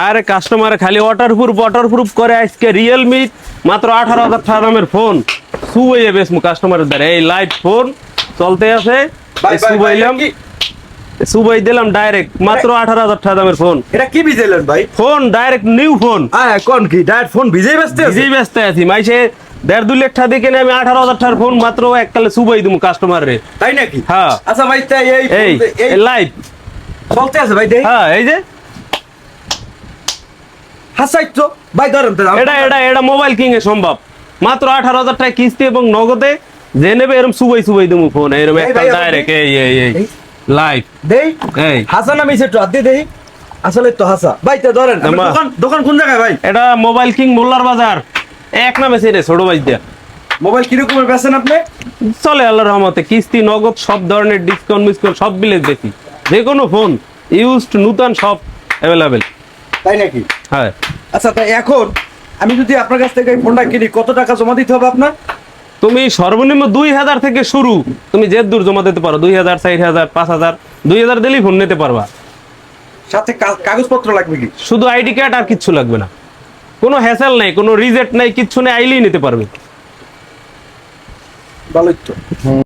আরে কাস্টমার খালি ওয়াটারপ্রুফ করে আজকে রিয়েলমি মাত্র 18,000 টাকা দামের ফোন সুবাইয়ে বেসমু কাস্টমারের দ্বারা। এই লাইট ফোন চলতে আছে, সুবাইলাম, সুবাই দিলাম ডাইরেক্ট মাত্র 18,000 টাকা দামের ফোন। এটা কি ভিজাইলেন ভাই? Phone direct new phone. কোন কি ডাইরেক্ট ফোন ভিজাই ভিজেই ব্যস্ত আছি মাইসে 1.5-2 লাখ টাকা দিয়ে কিনে আমি 18,000 টাকার ফোন মাত্র এককালে সুবাই দিমু কাস্টমারে। তাই নাকি? হ্যাঁ। আচ্ছা ভাই তাই এই লাইভ চলতে আছে ভাই দেই। হ্যাঁ এই যে হাসাই তো ভাই ধরেন তো। এটা মোবাইল কিং এ সম্ভব মাত্র 18,000 টাকা কিস্তি এবং নগদে যে নেবে এরকম সুবাই দিমু ফোন এরকম একটা ডাইরেক্ট এই লাইভ দেই। এই হাসান আমি সেটা আদি দেই। আসলে তো হাসা ভাই তো ধরেন। দোকান কোন জায়গায় ভাই? এটা মোবাইল কিং মোল্লার বাজার এক নামে ছেড়ে ছোট ভাই দিয়া। মোবাইল কিরকমের বেচেন আপনি? চলে আল্লাহর রহমতে কিস্তি নগদ সব ধরনের ডিসকাউন্ট মিসকাউন্ট সব বিলে দেখি, যে কোনো ফোন ইউজড নতুন সব অ্যাভেলেবেল। তাই নাকি? হ্যাঁ। আচ্ছা তাই এখন আমি যদি আপনার কাছ থেকে এই ফোনটা কিনি কত টাকা জমা দিতে হবে আপনার? তুমি সর্বনিম্ন 2,000 থেকে শুরু, তুমি যে দূর জমা দিতে পারো 2,000 4,000 5,000 2,000 দিলেই ফোন নিতে পারবা। সাথে কাগজপত্র লাগবে কি? শুধু আইডি কার্ড আর কিচ্ছু লাগবে না, কোনো হ্যাসেল নাই, কোনো রিজেক্ট নাই, কিচ্ছু নেই, আইলেই নিতে পারবে। ভালোই তো।